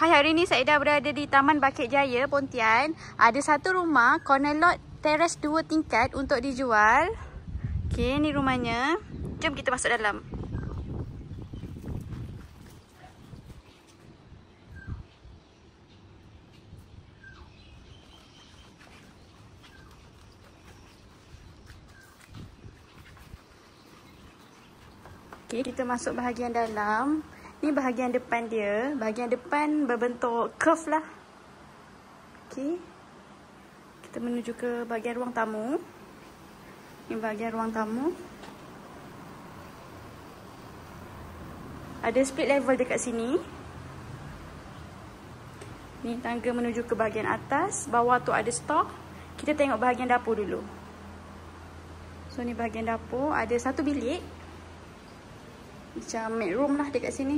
Hai, hari ni saya dah berada di Taman Bukit Jaya, Pontian. Ada satu rumah, corner lot teres 2 tingkat untuk dijual. Okey, ni rumahnya. Jom kita masuk dalam. Okey, kita masuk bahagian dalam. Ni bahagian depan dia. Bahagian depan berbentuk curve lah. Okey. Kita menuju ke bahagian ruang tamu. Ni bahagian ruang tamu. Ada split level dekat sini. Ni tangga menuju ke bahagian atas. Bawah tu ada store. Kita tengok bahagian dapur dulu. So ni bahagian dapur. Ada satu bilik. Macam maid room lah dekat sini.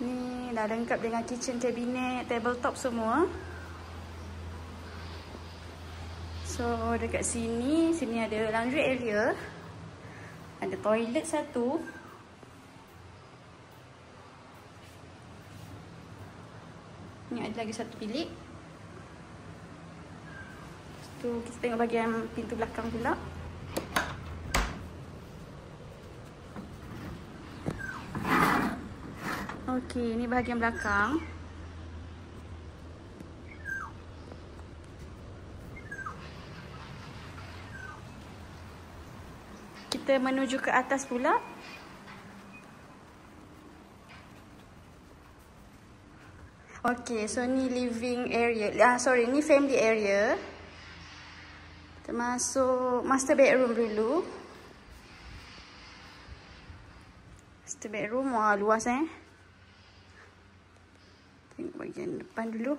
Ni dah lengkap dengan kitchen cabinet, tabletop semua. So dekat sini ada laundry area. Ada toilet satu. Ni ada lagi satu bilik. Tu kita tengok bahagian pintu belakang pula. Okey, ni bahagian belakang. Kita menuju ke atas pula. Okey, so ni living area. Ni family area. Kita masuk master bedroom dulu. Master bedroom, wah luas Tengok bahagian depan dulu.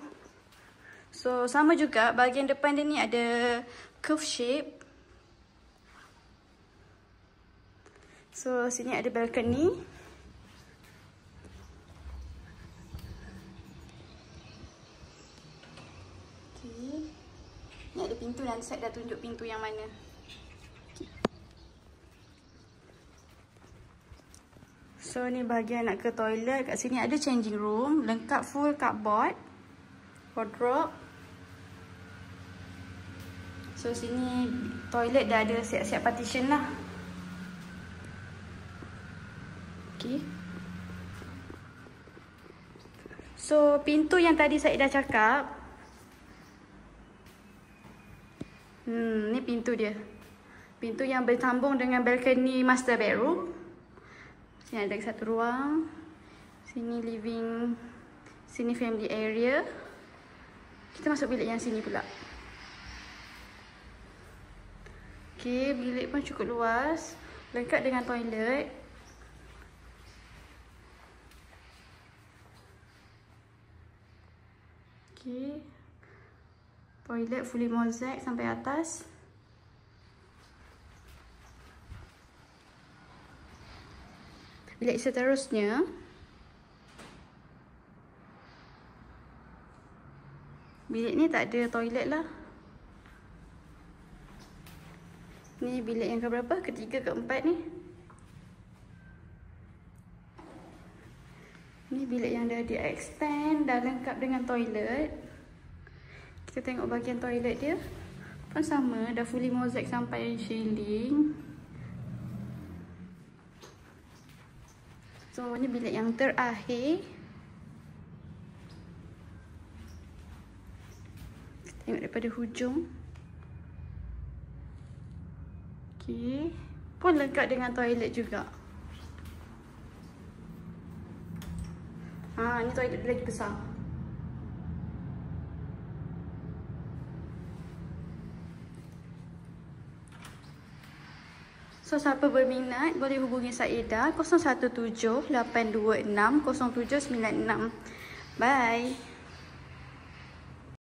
So sama juga, bahagian depan dia ni ada curve shape. So sini ada balcony. Okay. Ni ada pintu, nanti saya dah tunjuk pintu yang mana. So ni bahagian nak ke toilet. Kat sini ada changing room, lengkap full cupboard, wardrobe. So sini toilet dah ada siap-siap partition lah. Okay. So pintu yang tadi saya dah cakap, ni pintu dia. Pintu yang bersambung dengan balcony master bedroom. Sini ada satu ruang. Sini living. Sini family area. Kita masuk bilik yang sini pula. Okey, bilik pun cukup luas. Lengkap dengan toilet. Okey. Toilet fully mosaic sampai atas. Bilik seterusnya. Bilik ni tak ada toilet lah. Ni bilik yang keberapa? Ketiga, keempat ni. Ni bilik yang dah di-extend, dah lengkap dengan toilet. Kita tengok bahagian toilet dia. Pun sama, dah fully mosaic sampai ceiling. So ni bilik yang terakhir. Kita tengok daripada hujung. Okey. Pun lengkap dengan toilet juga. Ni toilet lagi besar. So siapa berminat boleh hubungi Saedah 017 826 0796. Bye.